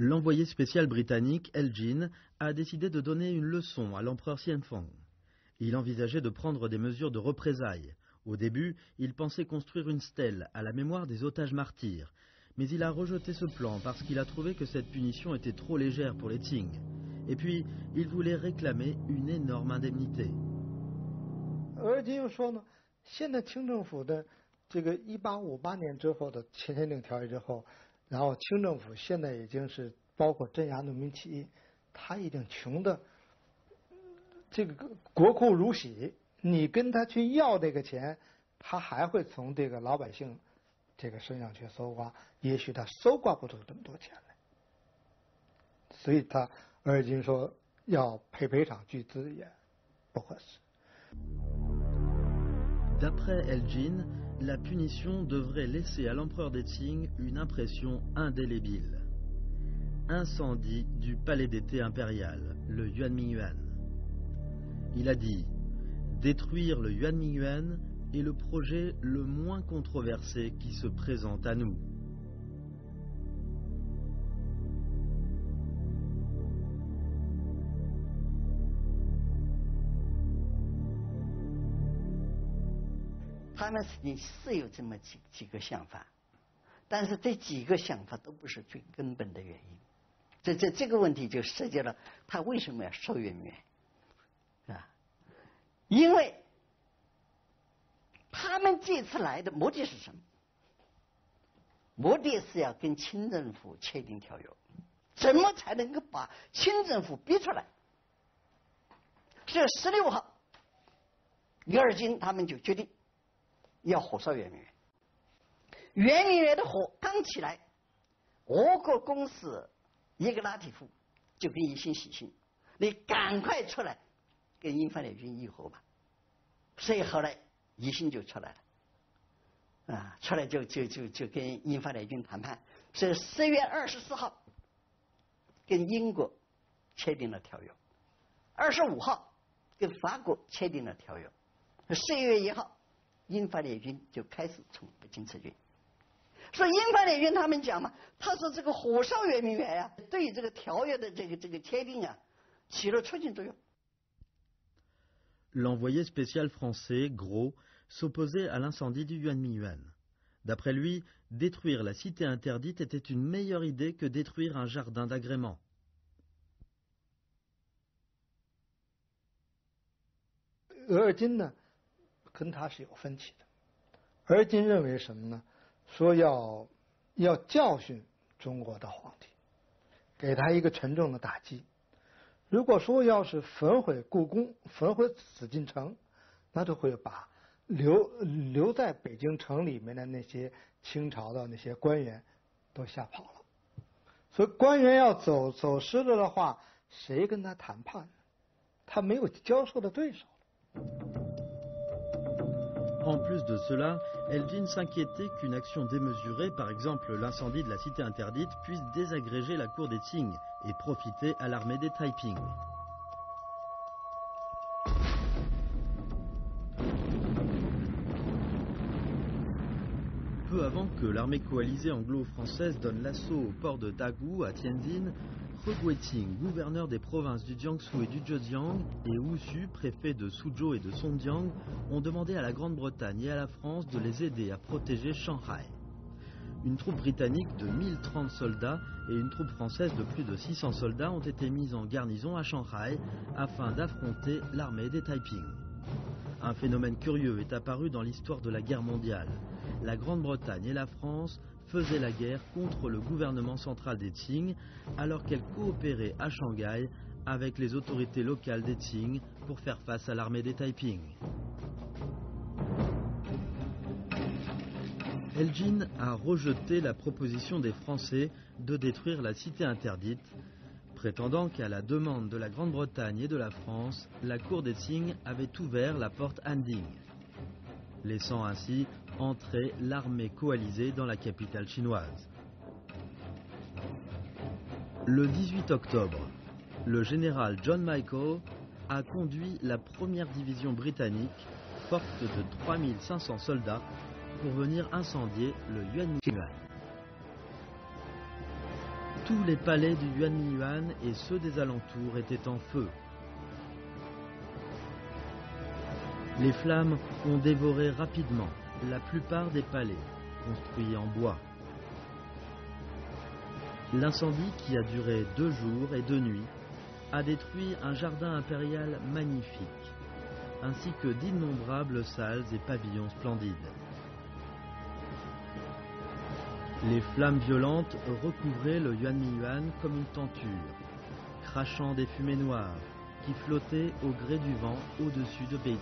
L'envoyé spécial britannique Elgin a décidé de donner une leçon à l'empereur Xianfeng. Il envisageait de prendre des mesures de représailles. Au début, il pensait construire une stèle à la mémoire des otages martyrs, mais il a rejeté ce plan parce qu'il a trouvé que cette punition était trop légère pour les Qing. Et puis, il voulait réclamer une énorme indemnité. 而今又说呢，现在清政府的这个1858年之后的签订条约之后，然后清政府现在已经是包括镇压农民起义，他已经穷的这个国库如洗，你跟他去要这个钱，他还会从这个老百姓这个身上去搜刮，也许他搜刮不出这么多钱来，所以他而今说要赔偿巨资也不合适。 D'après Elgin, la punition devrait laisser à l'empereur des Qing une impression indélébile. Incendie du palais d'été impérial, le Yuanmingyuan. Il a dit « Détruire le Yuanmingyuan est le projet le moins controversé qui se présente à nous. » « 他们是有这么几个想法，但是这几个想法都不是最根本的原因。这个问题就涉及了他为什么要收圆明园啊？因为他们这次来的目的是什么？目的是要跟清政府签订条约，怎么才能够把清政府逼出来？这16号，李尔金他们就决定。 要火烧圆明园，圆明园的火刚起来，俄国公使叶格拉提夫就跟一心写信，你赶快出来跟英法联军议和吧。所以后来一心就出来了，啊，出来就跟英法联军谈判。所以10月24号跟英国签订了条约，25号跟法国签订了条约，11月1号。 英法联军就开始从北京撤军，所以英法联军他们讲嘛，他说这个火烧圆明园呀，对这个条约的这个签订啊，起了促进作用。 L'envoyé spécial français, Gros, s'opposait à l'incendie du Yuanmingyuan. D'après lui, détruire la cité interdite était une meilleure idée que détruire un jardin d'agrément. 跟他是有分歧的，而今认为什么呢？说要教训中国的皇帝，给他一个沉重的打击。如果说要是焚毁故宫、焚毁紫禁城，那就会把留在北京城里面的那些清朝的那些官员都吓跑了。所以官员要走失了的话，谁跟他谈判呢？他没有交涉的对手。 En plus de cela, Elgin s'inquiétait qu'une action démesurée, par exemple l'incendie de la cité interdite, puisse désagréger la cour des Qing et profiter à l'armée des Taiping. Peu avant que l'armée coalisée anglo-française donne l'assaut au port de Dagu à Tianjin, He Guiqing, gouverneur des provinces du Jiangsu et du Zhejiang, et Wu Xu, préfet de Suzhou et de Songjiang, ont demandé à la Grande-Bretagne et à la France de les aider à protéger Shanghai. Une troupe britannique de 1030 soldats et une troupe française de plus de 600 soldats ont été mises en garnison à Shanghai afin d'affronter l'armée des Taiping. Un phénomène curieux est apparu dans l'histoire de la guerre mondiale. La Grande-Bretagne et la France faisaient la guerre contre le gouvernement central des Qing alors qu'elles coopéraient à Shanghai avec les autorités locales des Qing pour faire face à l'armée des Taiping. Elgin a rejeté la proposition des Français de détruire la cité interdite, prétendant qu'à la demande de la Grande-Bretagne et de la France, la cour des Qing avait ouvert la porte Anding, laissant ainsi entrer l'armée coalisée dans la capitale chinoise. Le 18 octobre, le général John Michael a conduit la première division britannique, forte de 3500 soldats, pour venir incendier le Yuanmingyuan. Tous les palais du Yuanmiyuan et ceux des alentours étaient en feu. Les flammes ont dévoré rapidement la plupart des palais, construits en bois. L'incendie, qui a duré 2 jours et 2 nuits, a détruit un jardin impérial magnifique, ainsi que d'innombrables salles et pavillons splendides. Les flammes violentes recouvraient le Yuanmiyuan comme une tenture, crachant des fumées noires qui flottaient au gré du vent au-dessus de Beijing.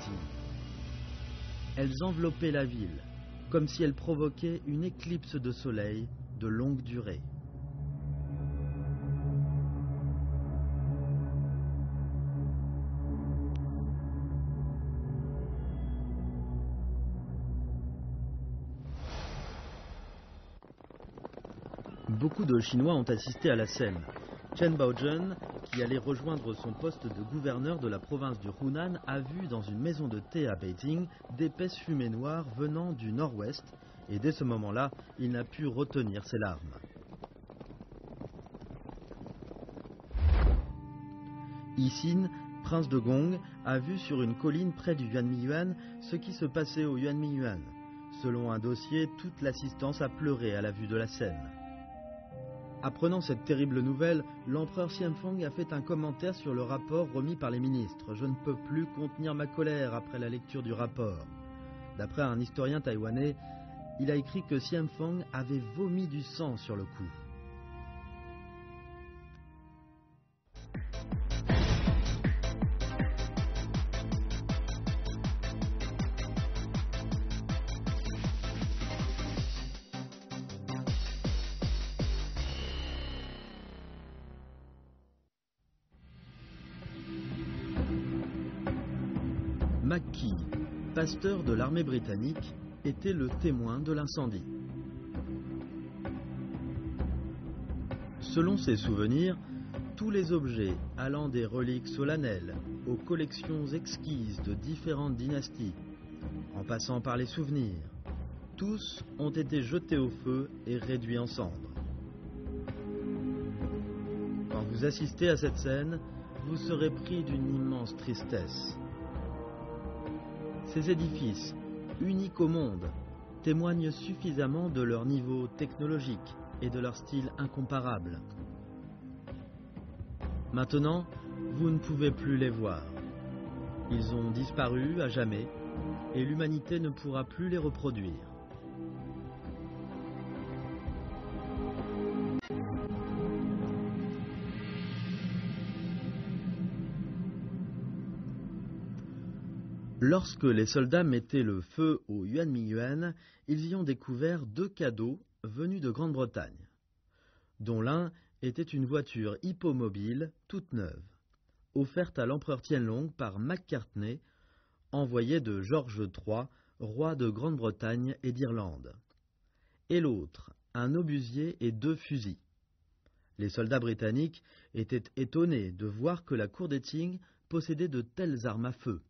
Elles enveloppaient la ville, comme si elles provoquaient une éclipse de soleil de longue durée. Beaucoup de Chinois ont assisté à la scène. Chen Baozhen, qui allait rejoindre son poste de gouverneur de la province du Hunan, a vu dans une maison de thé à Beijing d'épaisses fumées noires venant du nord-ouest, et dès ce moment-là, il n'a pu retenir ses larmes. Yixin, prince de Gong, a vu sur une colline près du Yuanmiyuan ce qui se passait au Yuanmiyuan. Selon un dossier, toute l'assistance a pleuré à la vue de la scène. Apprenant cette terrible nouvelle, l'empereur Xianfeng a fait un commentaire sur le rapport remis par les ministres. « Je ne peux plus contenir ma colère après la lecture du rapport. » D'après un historien taïwanais, il a écrit que Xianfeng avait vomi du sang sur le coup. McKee, pasteur de l'armée britannique, était le témoin de l'incendie. Selon ses souvenirs, tous les objets allant des reliques solennelles aux collections exquises de différentes dynasties, en passant par les souvenirs, tous ont été jetés au feu et réduits en cendres. Quand vous assistez à cette scène, vous serez pris d'une immense tristesse. Ces édifices, uniques au monde, témoignent suffisamment de leur niveau technologique et de leur style incomparable. Maintenant, vous ne pouvez plus les voir. Ils ont disparu à jamais et l'humanité ne pourra plus les reproduire. Lorsque les soldats mettaient le feu au Yuanmiyuan, ils y ont découvert 2 cadeaux venus de Grande-Bretagne, dont l'un était une voiture hippomobile toute neuve, offerte à l'empereur Tianlong par Macartney, envoyé de George III, roi de Grande-Bretagne et d'Irlande, et l'autre, un obusier et 2 fusils. Les soldats britanniques étaient étonnés de voir que la cour des Qing possédait de telles armes à feu.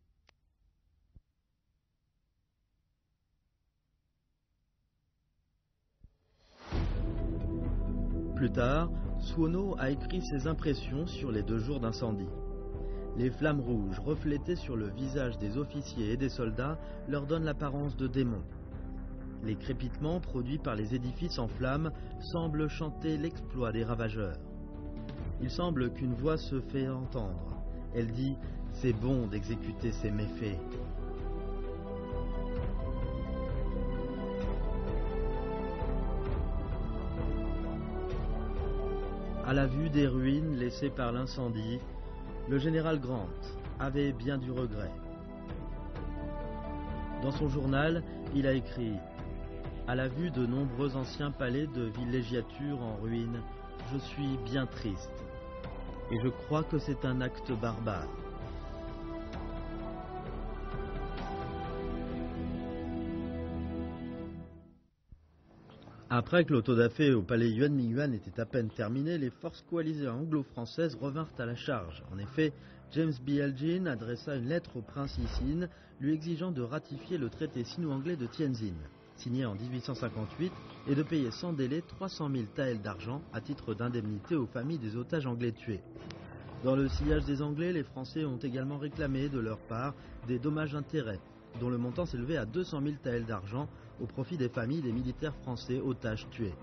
Plus tard, Suono a écrit ses impressions sur les 2 jours d'incendie. Les flammes rouges reflétées sur le visage des officiers et des soldats leur donnent l'apparence de démons. Les crépitements produits par les édifices en flammes semblent chanter l'exploit des ravageurs. Il semble qu'une voix se fait entendre. Elle dit « C'est bon d'exécuter ces méfaits ». À la vue des ruines laissées par l'incendie, le général Grant avait bien du regret. Dans son journal, il a écrit « À la vue de nombreux anciens palais de villégiature en ruine, je suis bien triste, et je crois que c'est un acte barbare. » Après que l'autodafé au palais Yuanmiyuan était à peine terminé, les forces coalisées anglo-françaises revinrent à la charge. En effet, James B. Elgin adressa une lettre au prince Yixin, lui exigeant de ratifier le traité sino-anglais de Tianjin. signé en 1858, et de payer sans délai 300 000 taels d'argent à titre d'indemnité aux familles des otages anglais tués. Dans le sillage des Anglais, les Français ont également réclamé de leur part des dommages-intérêts, dont le montant s'élevait à 200 000 taels d'argent au profit des familles des militaires français otages tués.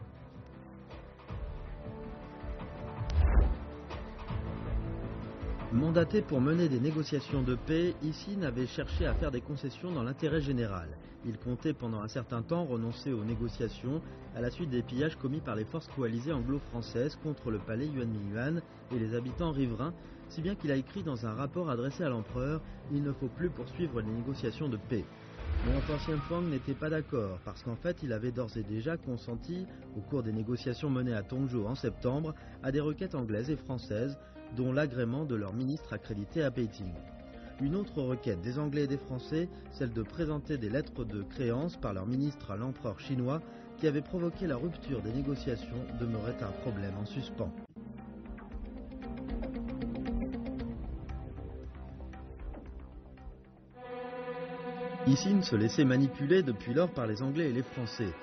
Mandaté pour mener des négociations de paix, Hissine avait cherché à faire des concessions dans l'intérêt général. Il comptait pendant un certain temps renoncer aux négociations à la suite des pillages commis par les forces coalisées anglo-françaises contre le palais Yuan Mingyuan et les habitants riverains, si bien qu'il a écrit dans un rapport adressé à l'empereur « Il ne faut plus poursuivre les négociations de paix ». Mais l'empereur Xianfang n'était pas d'accord, parce qu'en fait il avait d'ores et déjà consenti, au cours des négociations menées à Tongzhou en septembre, à des requêtes anglaises et françaises, dont l'agrément de leur ministre accrédité à Beijing. Une autre requête des Anglais et des Français, celle de présenter des lettres de créance par leur ministre à l'empereur chinois, qui avait provoqué la rupture des négociations, demeurait un problème en suspens. Hissine se laissait manipuler depuis lors par les Anglais et les Français.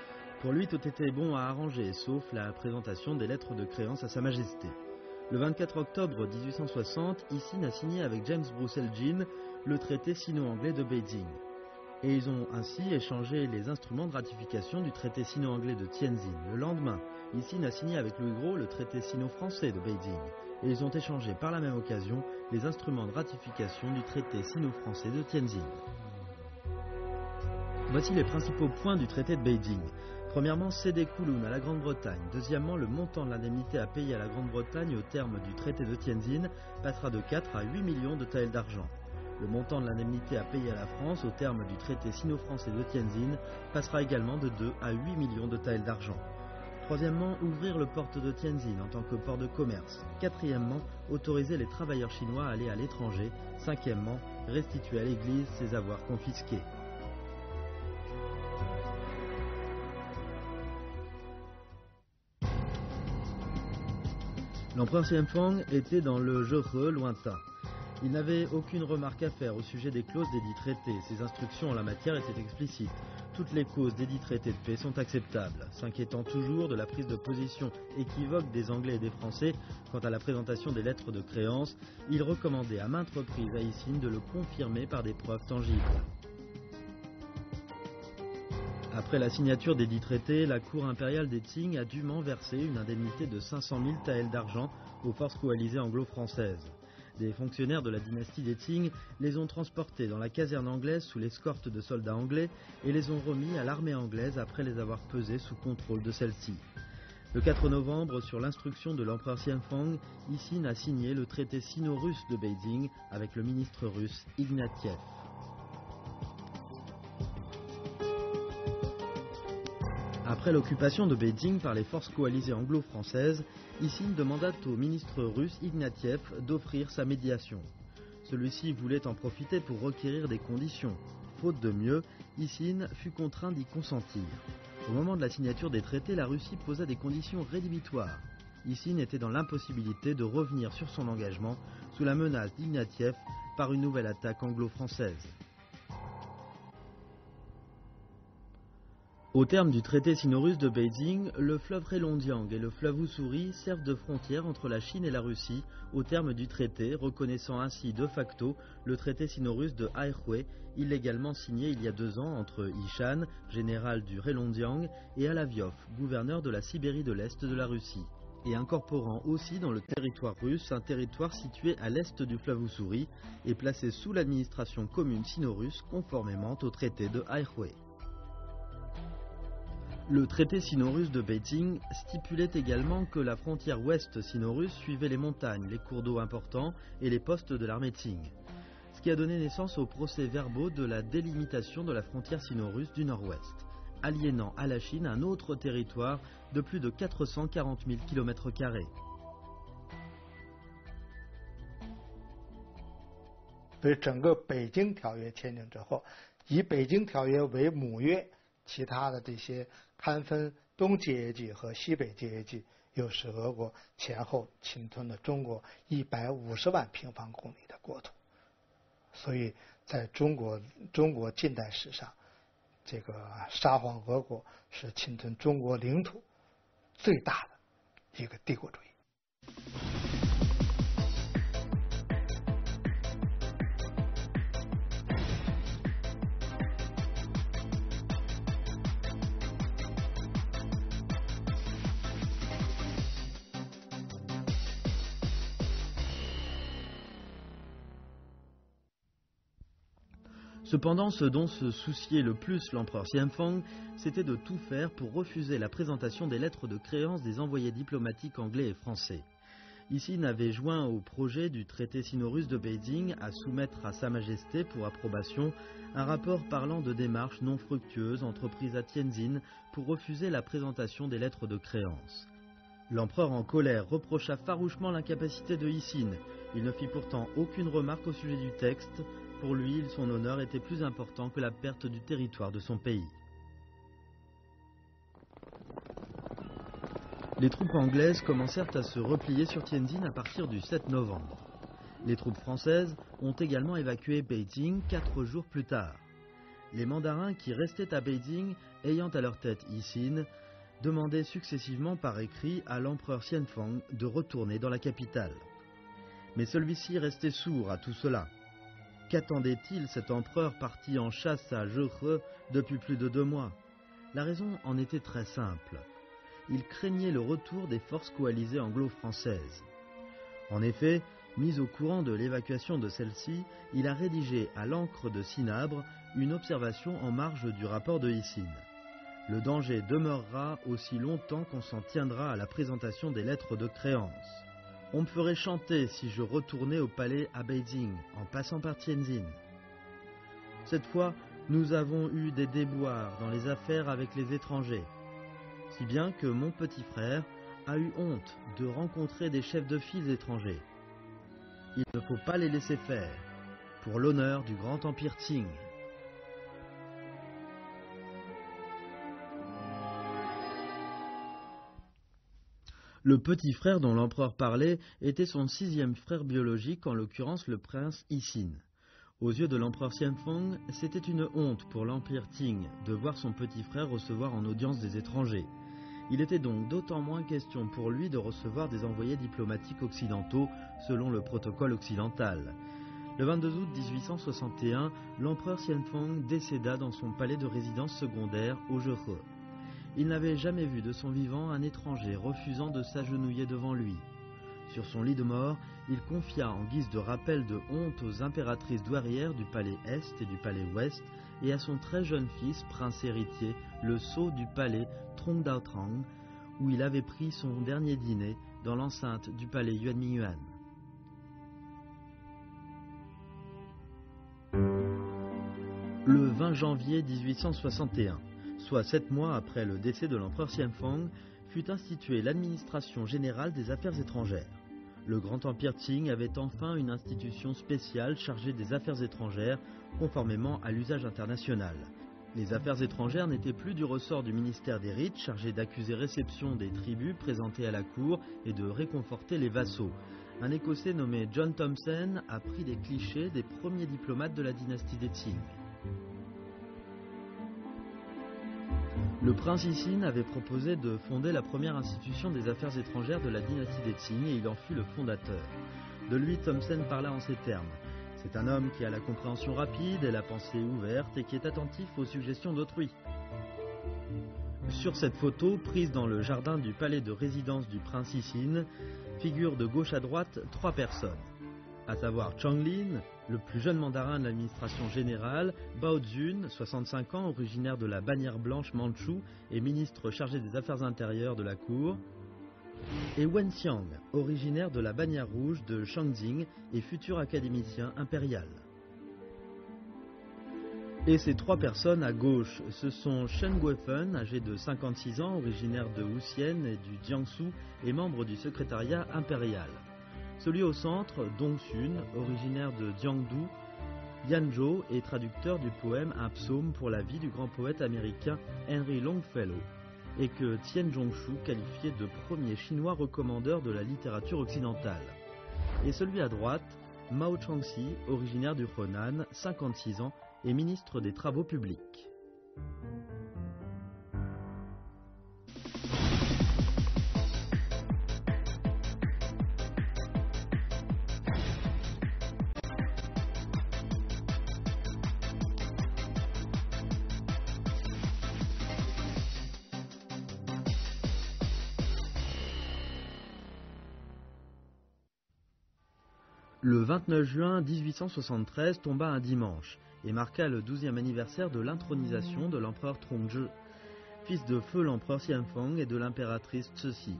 Pour lui, tout était bon à arranger, sauf la présentation des lettres de créance à Sa Majesté. Le 24 octobre 1860, Hissine a signé avec James Bruce Elgin le traité sino-anglais de Beijing. Et ils ont ainsi échangé les instruments de ratification du traité sino-anglais de Tianjin. Le lendemain, Hissine a signé avec Louis Gros le traité sino-français de Beijing. Et ils ont échangé par la même occasion les instruments de ratification du traité sino-français de Tianjin. Voici les principaux points du traité de Beijing. Premièrement, céder Kowloon à la Grande-Bretagne. Deuxièmement, le montant de l'indemnité à payer à la Grande-Bretagne au terme du traité de Tianjin passera de 4 à 8 millions de taels d'argent. Le montant de l'indemnité à payer à la France au terme du traité sino-français de Tianjin passera également de 2 à 8 millions de taels d'argent. Troisièmement, ouvrir le port de Tianjin en tant que port de commerce. Quatrièmement, autoriser les travailleurs chinois à aller à l'étranger. Cinquièmement, restituer à l'Église ses avoirs confisqués. L'empereur Xianfang était dans le Zhehe lointain. Il n'avait aucune remarque à faire au sujet des clauses des dits traités. Ses instructions en la matière étaient explicites. Toutes les causes des dits traités de paix sont acceptables. S'inquiétant toujours de la prise de position équivoque des Anglais et des Français quant à la présentation des lettres de créance, il recommandait à maintes reprises à Hissine de le confirmer par des preuves tangibles. Après la signature des dits traités, la cour impériale des Qing a dûment versé une indemnité de 500 000 taels d'argent aux forces coalisées anglo-françaises. Des fonctionnaires de la dynastie des Qing les ont transportés dans la caserne anglaise sous l'escorte de soldats anglais et les ont remis à l'armée anglaise après les avoir pesés sous contrôle de celle-ci. Le 4 novembre, sur l'instruction de l'empereur Xianfang, Hissine a signé le traité sino-russe de Beijing avec le ministre russe Ignatiev. Après l'occupation de Beijing par les forces coalisées anglo-françaises, Hissine demanda au ministre russe Ignatiev d'offrir sa médiation. Celui-ci voulait en profiter pour requérir des conditions. Faute de mieux, Hissine fut contraint d'y consentir. Au moment de la signature des traités, la Russie posa des conditions rédhibitoires. Hissine était dans l'impossibilité de revenir sur son engagement sous la menace d'Ignatiev par une nouvelle attaque anglo-française. Au terme du traité sino-russe de Beijing, le fleuve Heilongjiang et le fleuve Ussuri servent de frontière entre la Chine et la Russie au terme du traité, reconnaissant ainsi de facto le traité sino-russe de Haïhui, illégalement signé il y a 2 ans entre Ishan, général du Heilongjiang, et Alaviov, gouverneur de la Sibérie de l'Est de la Russie, et incorporant aussi dans le territoire russe un territoire situé à l'est du fleuve Ussuri et placé sous l'administration commune sino-russe conformément au traité de Haïhui. Le traité sino-russe de Beijing stipulait également que la frontière ouest sino-russe suivait les montagnes, les cours d'eau importants et les postes de l'armée Qing, ce qui a donné naissance aux procès-verbaux de la délimitation de la frontière sino-russe du nord-ouest, aliénant à la Chine un autre territoire de plus de 440 000 km². 所以整个北京条约签订之后，以北京条约为母约，其他的这些堪分东阶级和西北阶级，又使俄国前后侵吞了中国150万平方公里的国土。所以在中国近代史上，这个沙皇俄国是侵吞中国领土最大的一个帝国主义。Cependant, ce dont se souciait le plus l'empereur Xianfeng, c'était de tout faire pour refuser la présentation des lettres de créance des envoyés diplomatiques anglais et français. Yixin avait joint au projet du traité sino-russe de Beijing à soumettre à Sa Majesté pour approbation un rapport parlant de démarches non fructueuses entreprises à Tianjin pour refuser la présentation des lettres de créance. L'empereur en colère reprocha farouchement l'incapacité de Yixin. Il ne fit pourtant aucune remarque au sujet du texte. Pour lui, son honneur était plus important que la perte du territoire de son pays. Les troupes anglaises commencèrent à se replier sur Tianjin à partir du 7 novembre. Les troupes françaises ont également évacué Beijing 4 jours plus tard. Les mandarins qui restaient à Beijing, ayant à leur tête Yixin, demandaient successivement par écrit à l'empereur Xianfeng de retourner dans la capitale. Mais celui-ci restait sourd à tout cela. Qu'attendait-il cet empereur parti en chasse à Zhehe depuis plus de 2 mois? La raison en était très simple. Il craignait le retour des forces coalisées anglo-françaises. En effet, mis au courant de l'évacuation de celle-ci, il a rédigé à l'encre de cinabre une observation en marge du rapport de Yixin. Le danger demeurera aussi longtemps qu'on s'en tiendra à la présentation des lettres de créance. On me ferait chanter si je retournais au palais à Beijing, en passant par Tianjin. Cette fois, nous avons eu des déboires dans les affaires avec les étrangers, si bien que mon petit frère a eu honte de rencontrer des chefs de file étrangers. Il ne faut pas les laisser faire, pour l'honneur du grand empire Qing. Le petit frère dont l'empereur parlait était son 6e frère biologique, en l'occurrence le prince Yixin. Aux yeux de l'empereur Xianfeng, c'était une honte pour l'empire Qing de voir son petit frère recevoir en audience des étrangers. Il était donc d'autant moins question pour lui de recevoir des envoyés diplomatiques occidentaux selon le protocole occidental. Le 22 août 1861, l'empereur Xianfeng décéda dans son palais de résidence secondaire au Zhehe. Il n'avait jamais vu de son vivant un étranger refusant de s'agenouiller devant lui. Sur son lit de mort, il confia en guise de rappel de honte aux impératrices douairières du palais Est et du palais Ouest et à son très jeune fils, prince héritier, le sceau du palais Trongdaotrang, où il avait pris son dernier dîner dans l'enceinte du palais Yuanmingyuan. Le 20 janvier 1861, soit 7 mois après le décès de l'empereur Xianfeng, fut instituée l'administration générale des affaires étrangères. Le grand empire Qing avait enfin une institution spéciale chargée des affaires étrangères, conformément à l'usage international. Les affaires étrangères n'étaient plus du ressort du ministère des Rites, chargé d'accuser réception des tribus présentées à la cour et de réconforter les vassaux. Un Écossais nommé John Thompson a pris des clichés des premiers diplomates de la dynastie des Qing. Le prince Yixin avait proposé de fonder la première institution des affaires étrangères de la dynastie des Qing et il en fut le fondateur. De lui, Thompson parla en ces termes. C'est un homme qui a la compréhension rapide et la pensée ouverte et qui est attentif aux suggestions d'autrui. Sur cette photo, prise dans le jardin du palais de résidence du prince Yixin, figurent de gauche à droite 3 personnes, à savoir Chang Lin, le plus jeune mandarin de l'administration générale, Bao Jun, 65 ans, originaire de la bannière blanche mandchoue et ministre chargé des affaires intérieures de la cour, et Wen Xiang, originaire de la bannière rouge de Shangxing et futur académicien impérial. Et ces 3 personnes à gauche, ce sont Shen Guofen, âgé de 56 ans, originaire de Wuxian et du Jiangsu et membre du secrétariat impérial. Celui au centre, Dong Xun, originaire de Jiangdu, Yanzhou et traducteur du poème Un psaume pour la vie du grand poète américain Henry Longfellow, et que Tian Zhongshu qualifiait de premier chinois recommandeur de la littérature occidentale. Et celui à droite, Mao Changxi, originaire du Henan, 56 ans, et ministre des Travaux publics. Le 29 juin 1873 tomba un dimanche et marqua le 12e anniversaire de l'intronisation de l'empereur Zhongzhi, fils de feu l'empereur Xianfeng et de l'impératrice Cixi.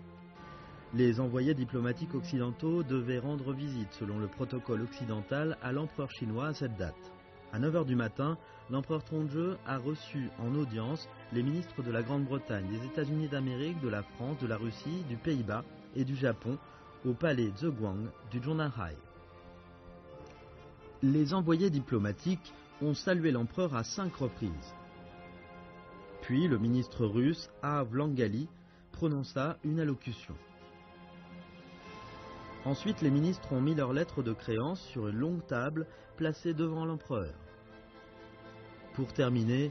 Les envoyés diplomatiques occidentaux devaient rendre visite selon le protocole occidental à l'empereur chinois à cette date. À 9 h du matin, l'empereur Zhongzhi a reçu en audience les ministres de la Grande-Bretagne, des États-Unis d'Amérique, de la France, de la Russie, du Pays-Bas et du Japon au palais Zheguang du Zhongnanhai. Les envoyés diplomatiques ont salué l'empereur à 5 reprises. Puis le ministre russe Aave Langali prononça une allocution. Ensuite, les ministres ont mis leurs lettres de créance sur une longue table placée devant l'empereur. Pour terminer,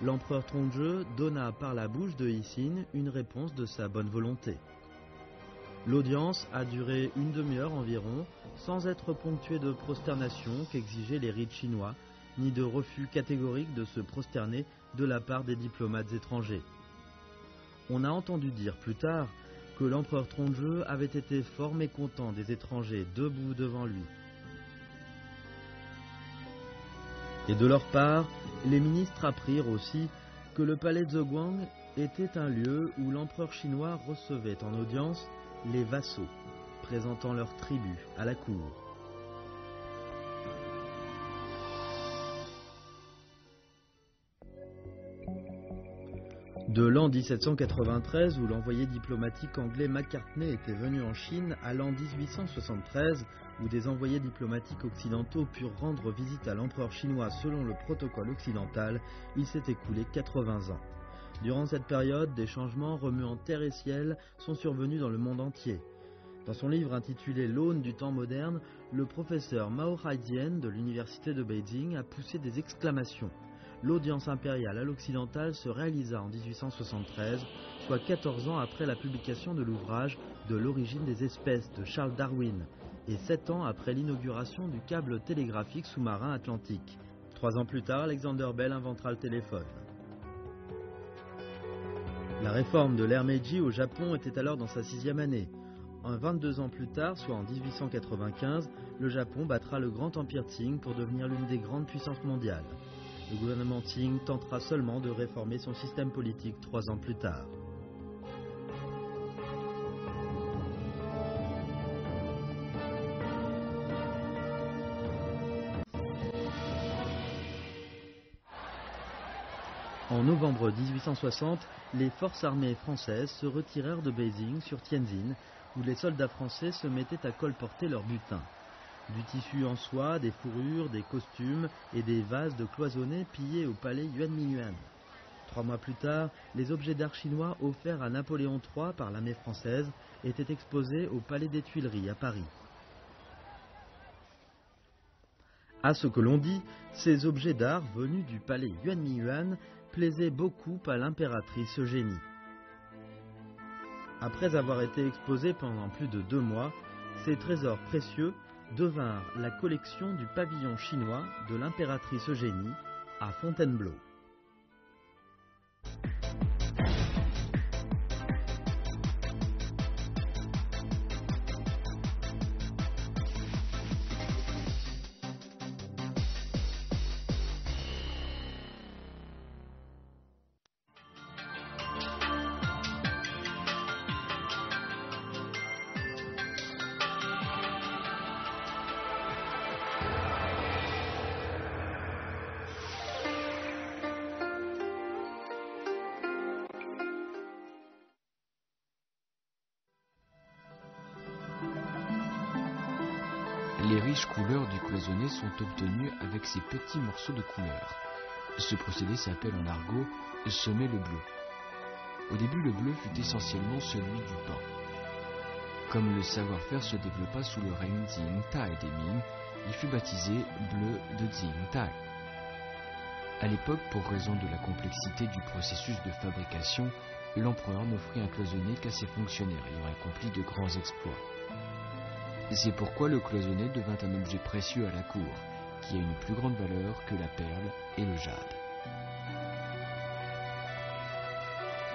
l'empereur Zhongzhi donna par la bouche de Yixin une réponse de sa bonne volonté. L'audience a duré une demi-heure environ, sans être ponctuée de prosternation qu'exigeaient les rites chinois, ni de refus catégorique de se prosterner de la part des diplomates étrangers. On a entendu dire plus tard que l'empereur Zhongzhi avait été fort mécontent des étrangers debout devant lui. Et de leur part, les ministres apprirent aussi que le palais Zheguang était un lieu où l'empereur chinois recevait en audience les vassaux, présentant leur tribut à la cour. De l'an 1793, où l'envoyé diplomatique anglais Macartney était venu en Chine, à l'an 1873, où des envoyés diplomatiques occidentaux purent rendre visite à l'empereur chinois selon le protocole occidental, il s'est écoulé 80 ans. Durant cette période, des changements remuant terre et ciel sont survenus dans le monde entier. Dans son livre intitulé L'Aune du temps moderne, le professeur Mao Haijian de l'université de Beijing a poussé des exclamations. L'audience impériale à l'occidental se réalisa en 1873, soit 14 ans après la publication de l'ouvrage De l'origine des espèces de Charles Darwin, et 7 ans après l'inauguration du câble télégraphique sous-marin atlantique. 3 ans plus tard, Alexander Bell inventera le téléphone. La réforme de l'ère Meiji au Japon était alors dans sa 6e année. 22 ans plus tard, soit en 1895, le Japon battra le grand empire Qing pour devenir l'une des grandes puissances mondiales. Le gouvernement Qing tentera seulement de réformer son système politique 3 ans plus tard. En novembre 1860, les forces armées françaises se retirèrent de Beijing sur Tianjin, où les soldats français se mettaient à colporter leur butin. Du tissu en soie, des fourrures, des costumes et des vases de cloisonnés pillés au palais Yuanmingyuan. 3 mois plus tard, les objets d'art chinois offerts à Napoléon III par l'armée française étaient exposés au palais des Tuileries à Paris. À ce que l'on dit, ces objets d'art venus du palais Yuanmingyuan plaisaient beaucoup à l'impératrice Eugénie. Après avoir été exposés pendant plus de 2 mois, ces trésors précieux devinrent la collection du pavillon chinois de l'impératrice Eugénie à Fontainebleau. Les riches couleurs du cloisonné sont obtenues avec ces petits morceaux de couleur. Ce procédé s'appelle en argot « semer le bleu ». Au début, le bleu fut essentiellement celui du bain. Comme le savoir-faire se développa sous le règne Jingtai des Ming, il fut baptisé bleu de Jingtai. À l'époque, pour raison de la complexité du processus de fabrication, l'empereur n'offrit un cloisonné qu'à ses fonctionnaires ayant accompli de grands exploits. C'est pourquoi le cloisonné devint un objet précieux à la cour, qui a une plus grande valeur que la perle et le jade.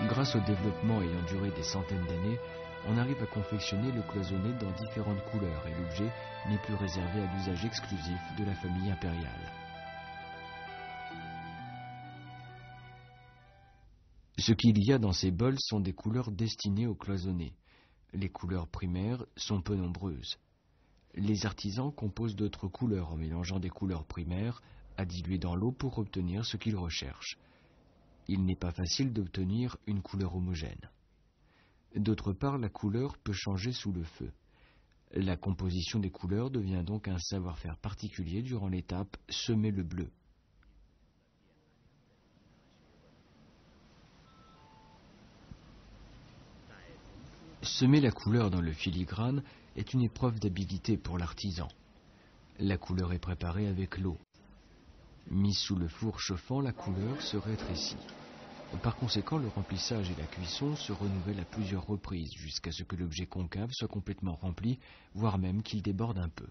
Grâce au développement ayant duré des centaines d'années, on arrive à confectionner le cloisonné dans différentes couleurs et l'objet n'est plus réservé à l'usage exclusif de la famille impériale. Ce qu'il y a dans ces bols sont des couleurs destinées au cloisonné. Les couleurs primaires sont peu nombreuses. Les artisans composent d'autres couleurs en mélangeant des couleurs primaires à diluer dans l'eau pour obtenir ce qu'ils recherchent. Il n'est pas facile d'obtenir une couleur homogène. D'autre part, la couleur peut changer sous le feu. La composition des couleurs devient donc un savoir-faire particulier durant l'étape « semer le bleu ». Semer la couleur dans le filigrane est une épreuve d'habileté pour l'artisan. La couleur est préparée avec l'eau. Mise sous le four chauffant, la couleur se rétrécit. Par conséquent, le remplissage et la cuisson se renouvellent à plusieurs reprises jusqu'à ce que l'objet concave soit complètement rempli, voire même qu'il déborde un peu.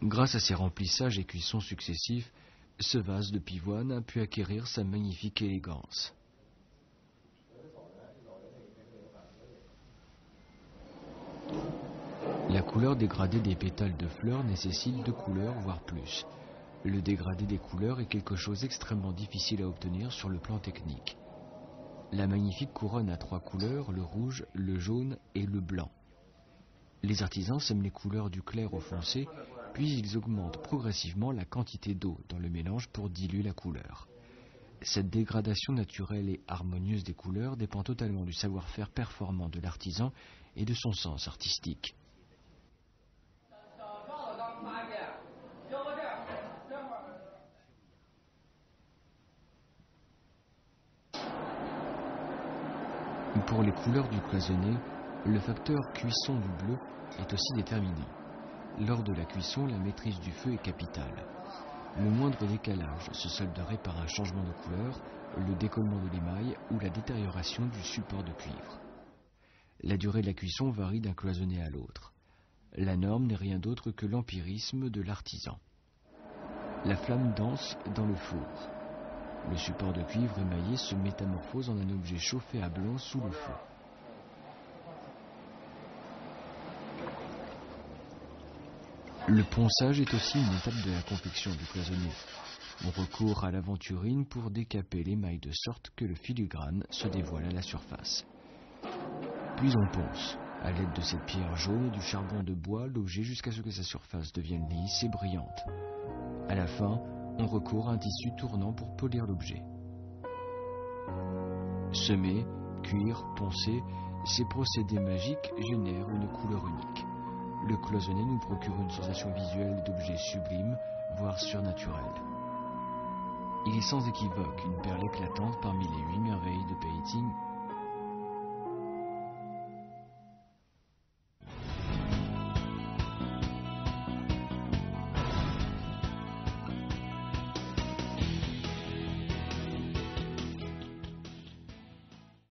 Grâce à ces remplissages et cuissons successifs, ce vase de pivoine a pu acquérir sa magnifique élégance. La couleur dégradée des pétales de fleurs nécessite 2 couleurs, voire plus. Le dégradé des couleurs est quelque chose d'extrêmement difficile à obtenir sur le plan technique. La magnifique couronne a 3 couleurs, le rouge, le jaune et le blanc. Les artisans sèment les couleurs du clair au foncé, puis ils augmentent progressivement la quantité d'eau dans le mélange pour diluer la couleur. Cette dégradation naturelle et harmonieuse des couleurs dépend totalement du savoir-faire performant de l'artisan et de son sens artistique. Pour les couleurs du cloisonné, le facteur cuisson du bleu est aussi déterminant. Lors de la cuisson, la maîtrise du feu est capitale. Le moindre décalage se solderait par un changement de couleur, le décollement de l'émail ou la détérioration du support de cuivre. La durée de la cuisson varie d'un cloisonné à l'autre. La norme n'est rien d'autre que l'empirisme de l'artisan. La flamme danse dans le four. Le support de cuivre émaillé se métamorphose en un objet chauffé à blanc sous le feu. Le ponçage est aussi une étape de la confection du cloisonné. On recourt à l'aventurine pour décaper l'émail de sorte que le filigrane se dévoile à la surface. Puis on ponce, à l'aide de cette pierre jaune et du charbon de bois, l'objet jusqu'à ce que sa surface devienne lisse et brillante. À la fin, on recourt à un tissu tournant pour polir l'objet. Semer, cuire, poncer, ces procédés magiques génèrent une couleur unique. Le cloisonné nous procure une sensation visuelle d'objet sublime, voire surnaturel. Il est sans équivoque une perle éclatante parmi les 8 merveilles de Peiping